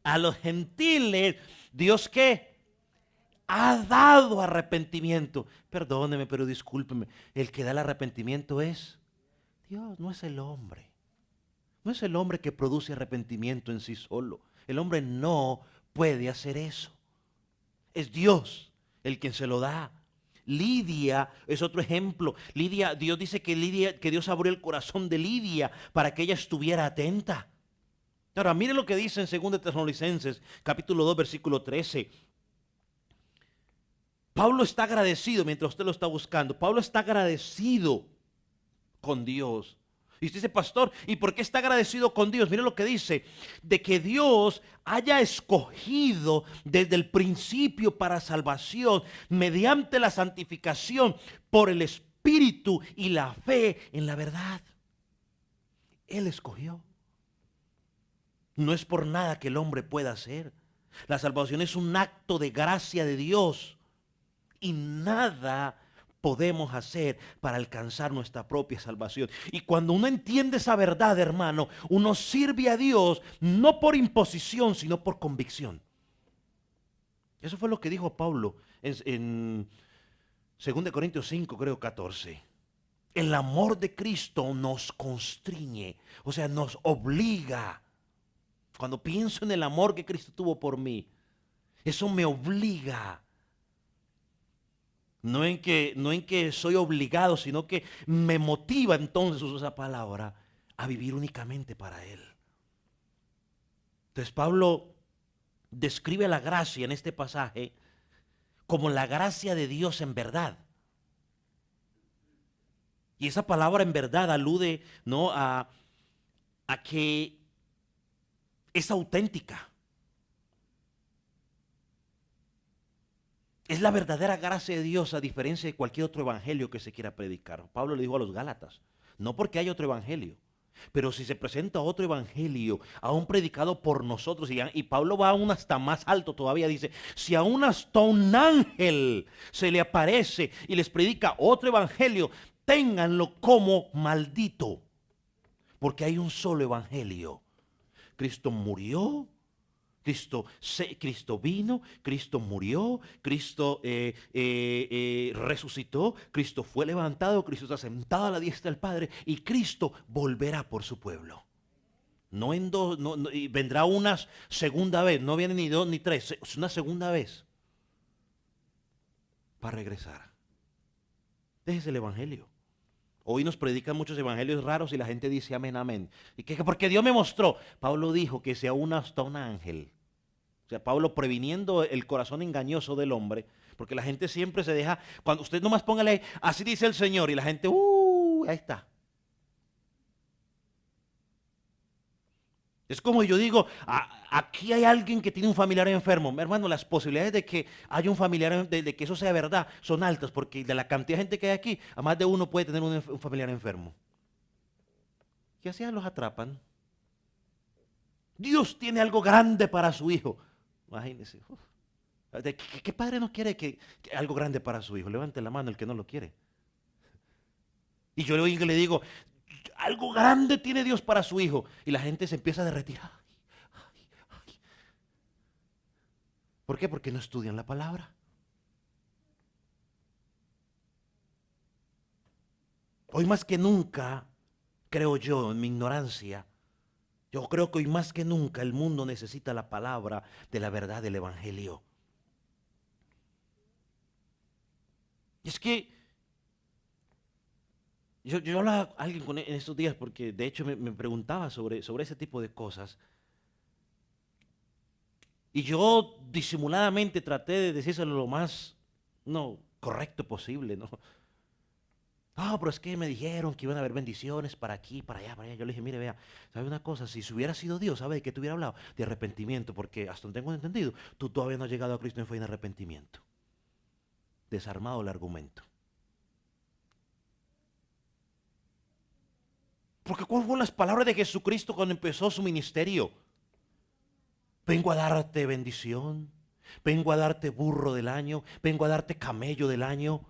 A los gentiles, ¿Dios qué? Ha dado arrepentimiento. Perdóneme, pero discúlpeme. El que da el arrepentimiento es Dios, no es el hombre. No es el hombre que produce arrepentimiento en sí solo. El hombre no puede hacer eso. Es Dios el quien se lo da. Lidia es otro ejemplo. Lidia, Dios dice que Dios abrió el corazón de Lidia para que ella estuviera atenta. Ahora, mire lo que dice en 2 Tesalonicenses, capítulo 2, versículo 13. Pablo está agradecido mientras usted lo está buscando. Pablo está agradecido con Dios. Y usted dice, pastor, ¿y por qué está agradecido con Dios? Mire lo que dice, de que Dios haya escogido desde el principio para salvación, mediante la santificación, por el Espíritu y la fe en la verdad. Él escogió. No es por nada que el hombre pueda hacer. La salvación es un acto de gracia de Dios y nada podemos hacer para alcanzar nuestra propia salvación. Y cuando uno entiende esa verdad, hermano, uno sirve a Dios no por imposición, sino por convicción. Eso fue lo que dijo Pablo en 2 Corintios 5, creo 14. El amor de Cristo nos constriñe, o sea, nos obliga. Cuando pienso en el amor que Cristo tuvo por mí, eso me obliga. No en que soy obligado, sino que me motiva entonces, uso esa palabra, a vivir únicamente para Él. Entonces Pablo describe la gracia en este pasaje como la gracia de Dios en verdad. Y esa palabra en verdad alude, ¿no?, a que es auténtica. Es la verdadera gracia de Dios a diferencia de cualquier otro evangelio que se quiera predicar. Pablo le dijo a los Gálatas, no porque hay otro evangelio, pero si se presenta otro evangelio, aún predicado por nosotros, y Pablo va aún hasta más alto todavía, dice, si aún hasta un ángel se le aparece y les predica otro evangelio, ténganlo como maldito, porque hay un solo evangelio. Cristo murió, Cristo vino, Cristo murió, Cristo resucitó, Cristo fue levantado, Cristo está sentado a la diestra del Padre y Cristo volverá por su pueblo. No en dos, y vendrá una segunda vez, no viene ni dos ni tres, es una segunda vez para regresar. Ese es el evangelio. Hoy nos predican muchos evangelios raros y la gente dice amén, amén. ¿Y qué? Porque Dios me mostró. Pablo dijo que se aúna hasta un ángel. O sea, Pablo previniendo el corazón engañoso del hombre, porque la gente siempre se deja, cuando usted nomás póngale ahí, así dice el Señor, y la gente, ahí está. Es como yo digo, aquí hay alguien que tiene un familiar enfermo. Hermano, las posibilidades de que haya un familiar, de que eso sea verdad, son altas, porque de la cantidad de gente que hay aquí, a más de uno puede tener un familiar enfermo. Y así los atrapan. Dios tiene algo grande para su hijo. Imagínese. ¿Qué padre no quiere que algo grande para su hijo? Levante la mano el que no lo quiere. Y yo le digo, algo grande tiene Dios para su hijo. Y la gente se empieza a derretir. Ay. ¿Por qué? Porque no estudian la palabra. Hoy más que nunca, creo yo, en mi ignorancia, yo creo que hoy más que nunca el mundo necesita la palabra de la verdad del Evangelio. Y es que yo hablaba a alguien en estos días porque de hecho me preguntaba sobre ese tipo de cosas. Y yo disimuladamente traté de decírselo lo más correcto posible, ¿no? No, pero es que me dijeron que iban a haber bendiciones para aquí, para allá, para allá. Yo le dije, mire, vea, ¿sabe una cosa? Si hubiera sido Dios, ¿sabe de qué te hubiera hablado? De arrepentimiento, porque hasta donde tengo entendido, tú todavía no has llegado a Cristo en fe y en arrepentimiento. Desarmado el argumento. Porque ¿cuáles fueron las palabras de Jesucristo cuando empezó su ministerio? Vengo a darte bendición, vengo a darte burro del año, vengo a darte camello del año.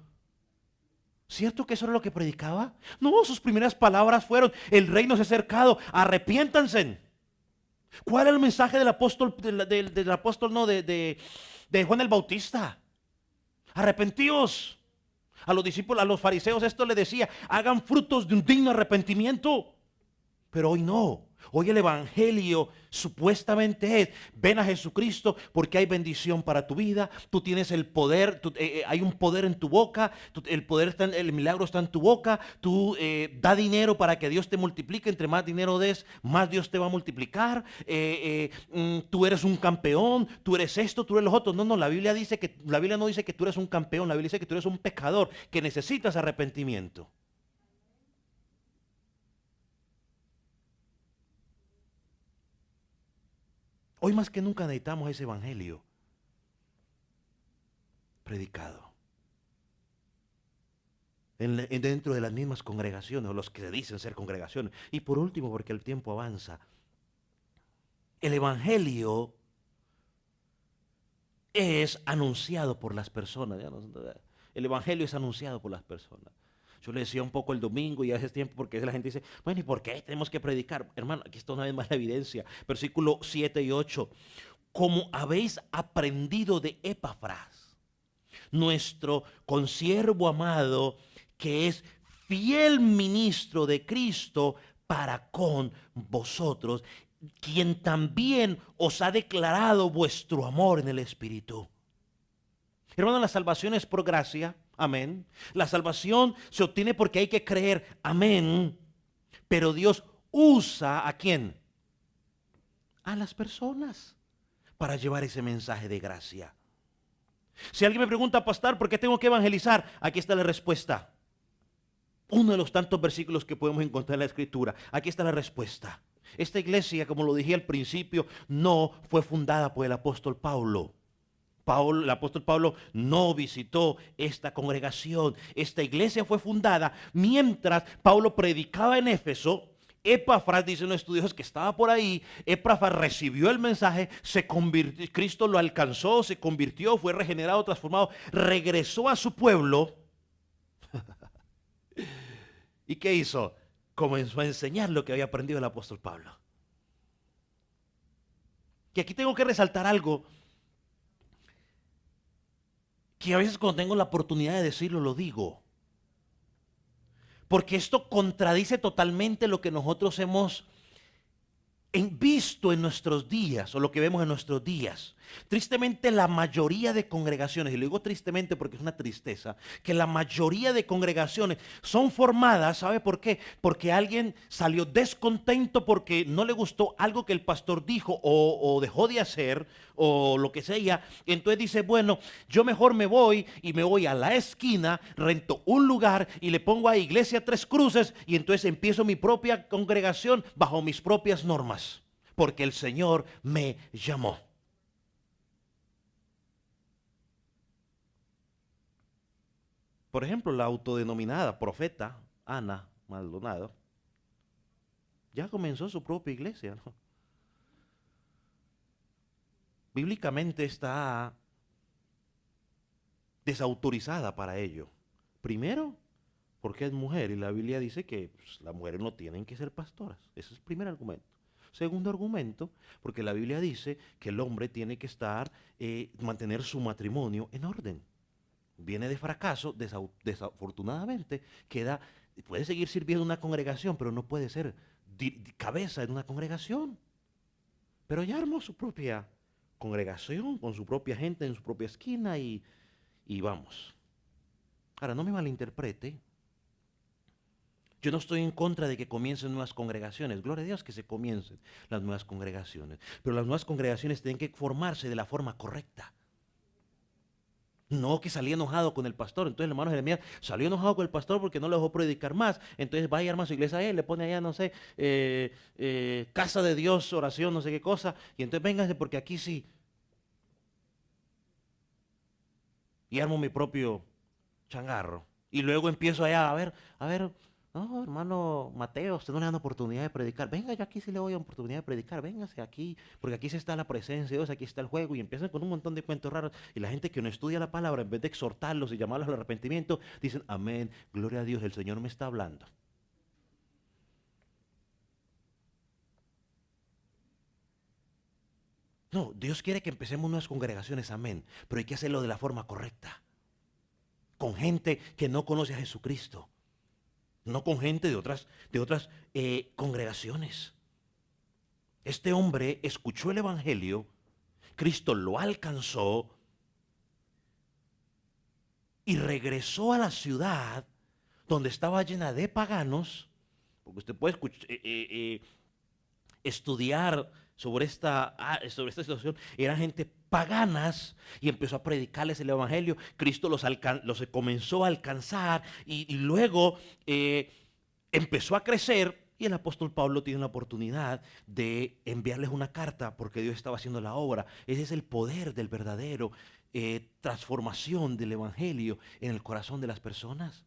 ¿Cierto que eso era lo que predicaba? No, sus primeras palabras fueron, el reino se ha acercado, arrepiéntanse. ¿Cuál era el mensaje del apóstol, del apóstol, no, de Juan el Bautista? Arrepentíos. A los discípulos, a los fariseos esto le decía, hagan frutos de un digno arrepentimiento. Pero hoy no. Hoy el evangelio supuestamente es, ven a Jesucristo porque hay bendición para tu vida, tú tienes el poder, hay un poder en tu boca, el poder está, el milagro está en tu boca, tú da dinero para que Dios te multiplique, entre más dinero des, más Dios te va a multiplicar, tú eres un campeón, tú eres esto, tú eres los otros. No, la Biblia no dice que tú eres un campeón, la Biblia dice que tú eres un pecador, que necesitas arrepentimiento. Hoy más que nunca necesitamos ese evangelio predicado dentro de las mismas congregaciones, o los que se dicen ser congregaciones. Y por último, porque el tiempo avanza, El evangelio es anunciado por las personas. El evangelio es anunciado por las personas. Yo le decía un poco el domingo y hace tiempo porque la gente dice, bueno, ¿y por qué tenemos que predicar? Hermano, aquí está una vez más la evidencia. Versículo 7 y 8. Como habéis aprendido de Epafras, nuestro consiervo amado, que es fiel ministro de Cristo para con vosotros, quien también os ha declarado vuestro amor en el Espíritu. Hermano, la salvación es por gracia, amén. La salvación se obtiene porque hay que creer, amén. Pero Dios usa ¿a quién? A las personas para llevar ese mensaje de gracia. Si alguien me pregunta, pastor, ¿por qué tengo que evangelizar? Aquí está la respuesta. Uno de los tantos versículos que podemos encontrar en la Escritura. Aquí está la respuesta. Esta iglesia, como lo dije al principio, no fue fundada por el apóstol Pablo. El apóstol Pablo no visitó esta congregación. Esta iglesia fue fundada mientras Pablo predicaba en Éfeso. Epafras, dicen los estudiosos, que estaba por ahí. Epafras recibió el mensaje, se convirtió, Cristo lo alcanzó, se convirtió, fue regenerado, transformado, regresó a su pueblo. ¿Y qué hizo? Comenzó a enseñar lo que había aprendido el apóstol Pablo. Y aquí tengo que resaltar algo que a veces cuando tengo la oportunidad de decirlo, lo digo. Porque esto contradice totalmente lo que nosotros hemos visto en nuestros días, o lo que vemos en nuestros días. Tristemente la mayoría de congregaciones, y lo digo tristemente porque es una tristeza, que la mayoría de congregaciones son formadas, ¿sabe por qué? Porque alguien salió descontento porque no le gustó algo que el pastor dijo o dejó de hacer o lo que sea. Entonces dice, bueno, yo mejor me voy y me voy a la esquina, rento un lugar y le pongo a Iglesia Tres Cruces y entonces empiezo mi propia congregación bajo mis propias normas, porque el Señor me llamó. Por ejemplo, la autodenominada profeta Ana Maldonado ya comenzó su propia iglesia, ¿no? Bíblicamente está desautorizada para ello. Primero, porque es mujer y la Biblia dice que pues, las mujeres no tienen que ser pastoras. Ese es el primer argumento. Segundo argumento, porque la Biblia dice que el hombre tiene que mantener su matrimonio en orden. Viene de fracaso, desafortunadamente, puede seguir sirviendo en una congregación, pero no puede ser cabeza en una congregación. Pero ya armó su propia congregación, con su propia gente en su propia esquina y vamos. Ahora, no me malinterprete. Yo no estoy en contra de que comiencen nuevas congregaciones. Gloria a Dios que se comiencen las nuevas congregaciones. Pero las nuevas congregaciones tienen que formarse de la forma correcta. No que salía enojado con el pastor. Entonces el hermano Jeremías salió enojado con el pastor porque no le dejó predicar más. Entonces va y arma su iglesia a él, le pone allá, no sé, casa de Dios, oración, no sé qué cosa. Y entonces vénganse porque aquí sí. Y armo mi propio changarro. Y luego empiezo allá a ver, no, hermano Mateo, usted no le dan oportunidad de predicar. Venga, yo aquí sí le doy oportunidad de predicar. Véngase aquí, porque aquí sí está la presencia de Dios, aquí está el juego. Y empiezan con un montón de cuentos raros. Y la gente que no estudia la palabra, en vez de exhortarlos y llamarlos al arrepentimiento, dicen, amén, gloria a Dios, el Señor me está hablando. No, Dios quiere que empecemos nuevas congregaciones, amén. Pero hay que hacerlo de la forma correcta. Con gente que no conoce a Jesucristo. No con gente de otras congregaciones. Este hombre escuchó el evangelio, Cristo lo alcanzó y regresó a la ciudad donde estaba llena de paganos, porque usted puede estudiar sobre esta situación. Eran gente paganas y empezó a predicarles el evangelio. Cristo los comenzó a alcanzar y luego empezó a crecer. Y el apóstol Pablo tiene la oportunidad de enviarles una carta porque Dios estaba haciendo la obra. Ese es el poder del verdadero transformación del evangelio en el corazón de las personas.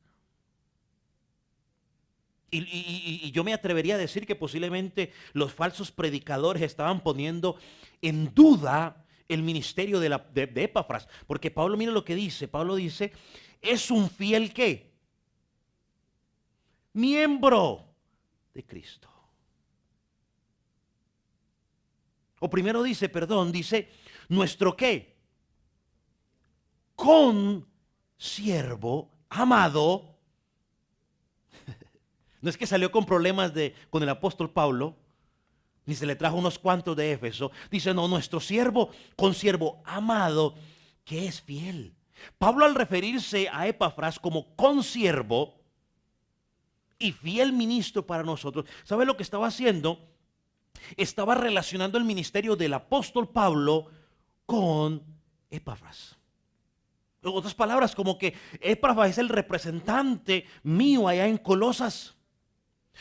Y yo me atrevería a decir que posiblemente los falsos predicadores estaban poniendo en duda el ministerio de Epafras. Porque Pablo, mira lo que dice. Pablo dice, es un fiel ¿qué? Miembro de Cristo. O primero dice, dice, nuestro ¿qué? Consiervo, amado. No es que salió con problemas con el apóstol Pablo, ni se le trajo unos cuantos de Éfeso. Dice, no, nuestro siervo, consiervo amado, que es fiel. Pablo, al referirse a Epafras como consiervo y fiel ministro para nosotros, ¿sabe lo que estaba haciendo? Estaba relacionando el ministerio del apóstol Pablo con Epafras. En otras palabras, como que Epafras es el representante mío allá en Colosas.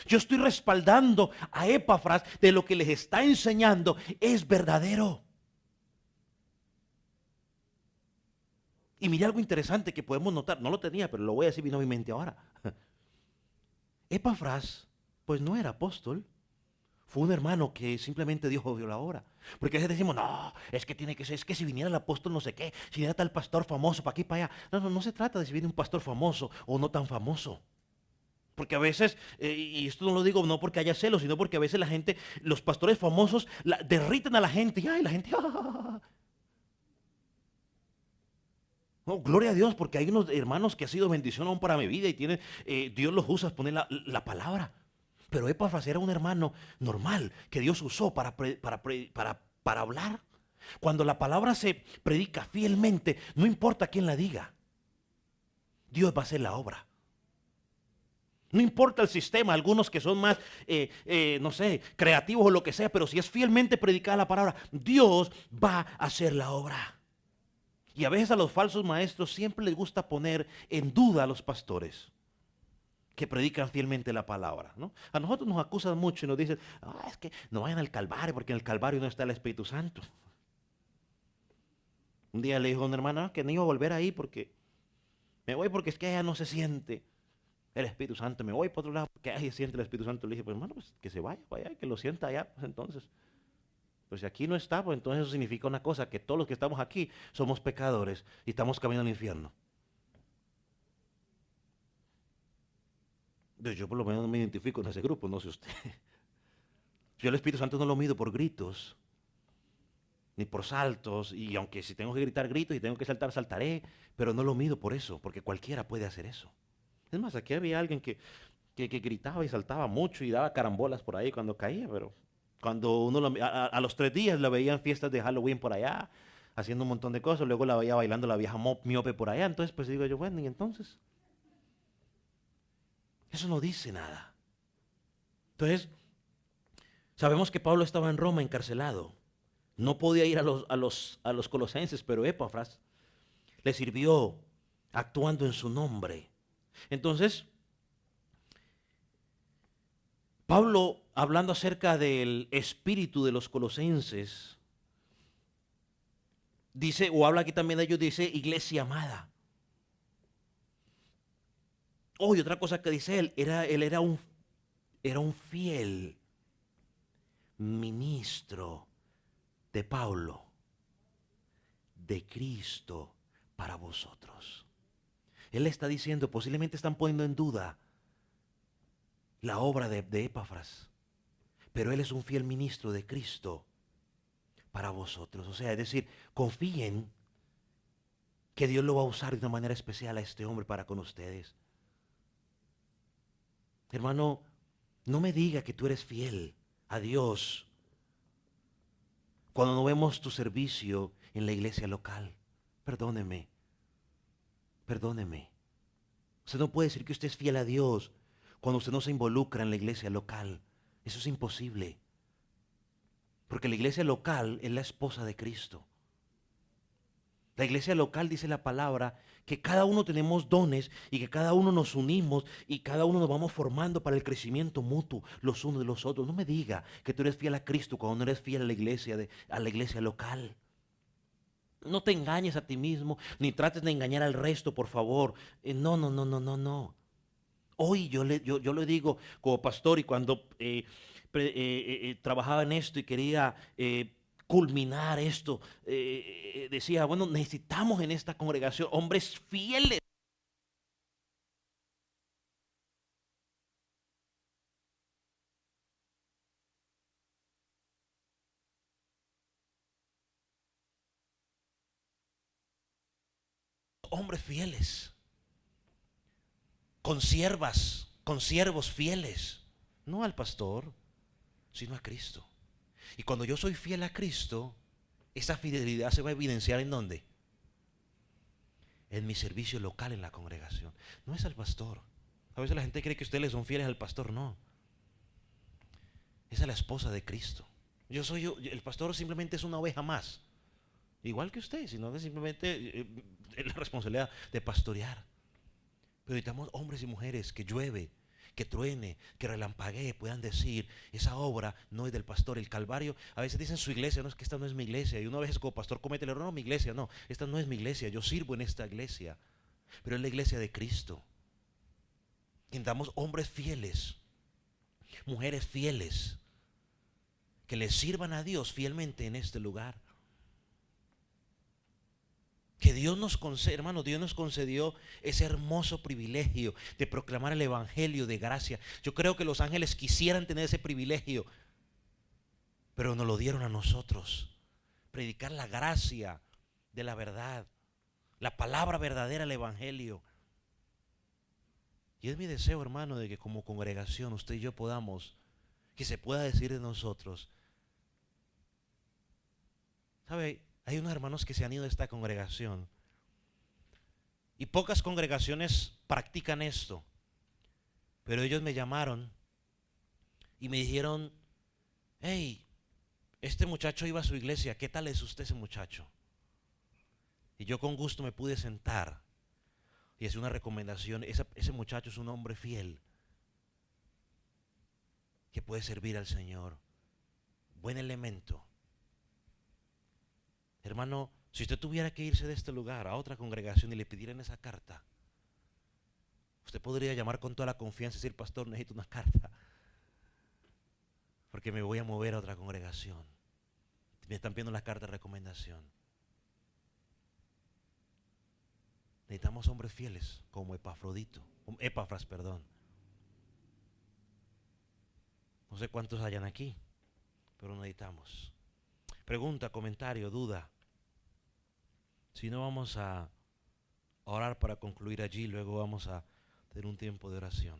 Yo estoy respaldando a Epafras de lo que les está enseñando es verdadero. Y mire algo interesante que podemos notar, no lo tenía, pero lo voy a decir, vino a mi mente ahora. Epafras, pues no era apóstol, fue un hermano que simplemente Dios dio la hora. Porque a veces decimos, no, es que tiene que ser, es que si viniera el apóstol no sé qué, si viniera tal pastor famoso para aquí para allá. No se trata de si viene un pastor famoso o no tan famoso. Porque a veces, y esto no lo digo no porque haya celos, sino porque a veces la gente, los pastores famosos derriten a la gente, y la gente, No, gloria a Dios, porque hay unos hermanos que ha sido bendición aún para mi vida y tienen, Dios los usa a poner la palabra. Pero Epafras era un hermano normal que Dios usó para hablar. Cuando la palabra se predica fielmente, no importa quién la diga, Dios va a hacer la obra. No importa el sistema, algunos que son más, no sé, creativos o lo que sea, pero si es fielmente predicada la palabra, Dios va a hacer la obra. Y a veces a los falsos maestros siempre les gusta poner en duda a los pastores que predican fielmente la palabra, ¿no? A nosotros nos acusan mucho y nos dicen, es que no vayan al Calvario porque en el Calvario no está el Espíritu Santo. Un día le dijo a una hermana que no iba a volver ahí porque me voy porque es que allá no se siente el Espíritu Santo, me voy para otro lado porque ahí se siente el Espíritu Santo. Le dije, pues hermano, pues que se vaya para allá, que lo sienta allá, pues entonces. Pues si aquí no está, pues entonces eso significa una cosa, que todos los que estamos aquí somos pecadores y estamos caminando al infierno. Yo por lo menos no me identifico en ese grupo, no sé usted. Yo el Espíritu Santo no lo mido por gritos, ni por saltos, y aunque si tengo que gritar, grito, y tengo que saltar, saltaré, pero no lo mido por eso, porque cualquiera puede hacer eso. Es más, aquí había alguien que gritaba y saltaba mucho y daba carambolas por ahí cuando caía, pero cuando uno a los 3 días la veía en fiestas de Halloween por allá, haciendo un montón de cosas, luego la veía bailando la vieja miope por allá, entonces pues digo yo, bueno, y entonces, eso no dice nada. Entonces, sabemos que Pablo estaba en Roma encarcelado, no podía ir a los colosenses, pero Epafras le sirvió actuando en su nombre. Entonces, Pablo, hablando acerca del espíritu de los colosenses, dice, o habla aquí también de ellos, dice, iglesia amada. Y otra cosa que dice él era un fiel ministro de Pablo, de Cristo para vosotros. Él le está diciendo, posiblemente están poniendo en duda la obra de Epafras, pero él es un fiel ministro de Cristo para vosotros. O sea, es decir, confíen que Dios lo va a usar de una manera especial a este hombre para con ustedes. Hermano, no me diga que tú eres fiel a Dios cuando no vemos tu servicio en la iglesia local. Perdóneme. Usted no puede decir que usted es fiel a Dios cuando usted no se involucra en la iglesia local. Eso es imposible. Porque la iglesia local es la esposa de Cristo. La iglesia local dice la palabra que cada uno tenemos dones y que cada uno nos unimos y cada uno nos vamos formando para el crecimiento mutuo los unos de los otros. No me diga que tú eres fiel a Cristo cuando no eres fiel a la iglesia local. No te engañes a ti mismo ni trates de engañar al resto, por favor. No. hoy yo le digo como pastor y cuando trabajaba en esto y quería culminar esto, decía, bueno, necesitamos en esta congregación hombres fieles. Hombres fieles, con siervos fieles, no al pastor, sino a Cristo. Y cuando yo soy fiel a Cristo, esa fidelidad se va a evidenciar ¿en dónde? En mi servicio local en la congregación. No es al pastor. A veces la gente cree que ustedes son fieles al pastor, no. Es a la esposa de Cristo. El pastor simplemente es una oveja más. Igual que usted, sino que simplemente es la responsabilidad de pastorear. Pero necesitamos hombres y mujeres que llueve, que truene, que relampaguee, puedan decir, esa obra no es del pastor. El Calvario, a veces dicen su iglesia, no, es que esta no es mi iglesia. Y uno a veces como pastor comete el error, no, mi iglesia, no, esta no es mi iglesia, yo sirvo en esta iglesia. Pero es la iglesia de Cristo. Necesitamos hombres fieles, mujeres fieles, que le sirvan a Dios fielmente en este lugar. Que Dios nos concede, hermano, Dios nos concedió ese hermoso privilegio de proclamar el evangelio de gracia. Yo creo que los ángeles quisieran tener ese privilegio, pero nos lo dieron a nosotros. Predicar la gracia de la verdad, la palabra verdadera, el evangelio. Y es mi deseo, hermano, de que como congregación usted y yo podamos, que se pueda decir de nosotros, ¿sabe? Hay unos hermanos que se han ido de esta congregación y pocas congregaciones practican esto, pero ellos me llamaron y me dijeron, hey, este muchacho iba a su iglesia, ¿qué tal es usted ese muchacho? Y yo con gusto me pude sentar y hacer una recomendación. Ese muchacho es un hombre fiel que puede servir al Señor, buen elemento. Hermano, si usted tuviera que irse de este lugar a otra congregación y le pidieran esa carta, usted podría llamar con toda la confianza y decir, pastor, necesito una carta, porque me voy a mover a otra congregación. Me están pidiendo la carta de recomendación. Necesitamos hombres fieles como Epafras, perdón. No sé cuántos hayan aquí, pero necesitamos. Pregunta, comentario, duda. Si no, vamos a orar para concluir allí, luego vamos a tener un tiempo de oración.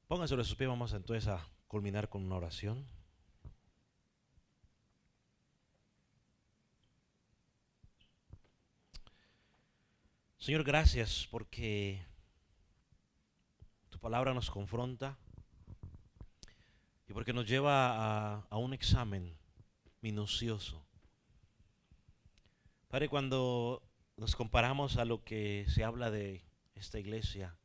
Pónganse sobre sus pies, vamos entonces a culminar con una oración. Señor, gracias porque tu palabra nos confronta y porque nos lleva a un examen minucioso. Padre, cuando nos comparamos a lo que se habla de esta iglesia,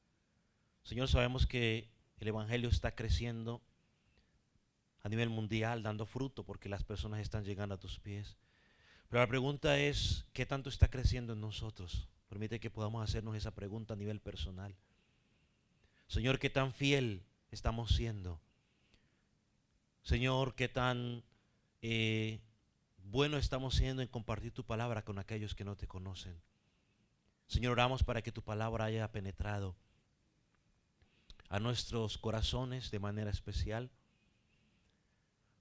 Señor, sabemos que el evangelio está creciendo a nivel mundial, dando fruto porque las personas están llegando a tus pies. Pero la pregunta es, ¿qué tanto está creciendo en nosotros? Permite que podamos hacernos esa pregunta a nivel personal. Señor, ¿qué tan fiel estamos siendo? Señor, ¿qué tan bueno estamos siendo en compartir tu palabra con aquellos que no te conocen? Señor, oramos para que tu palabra haya penetrado a nuestros corazones de manera especial.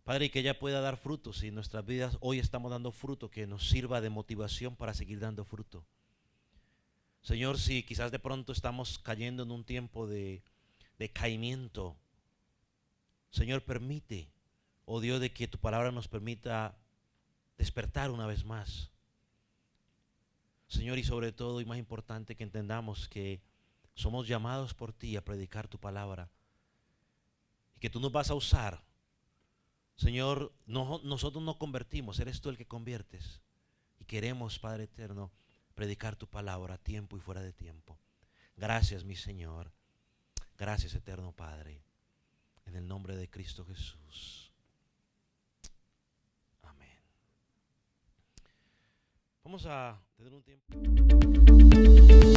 Padre, y que ella pueda dar frutos y en nuestras vidas hoy estamos dando fruto que nos sirva de motivación para seguir dando fruto. Señor, si quizás de pronto estamos cayendo en un tiempo de caimiento, Señor, permite, oh Dios, de que tu palabra nos permita despertar una vez más. Señor, y sobre todo y más importante que entendamos que somos llamados por ti a predicar tu palabra y que tú nos vas a usar. Señor, nosotros no convertimos, eres tú el que conviertes. Y queremos, Padre eterno, predicar tu palabra a tiempo y fuera de tiempo. Gracias, mi Señor. Gracias, eterno Padre, en el nombre de Cristo Jesús. Amén. Vamos a tener un tiempo.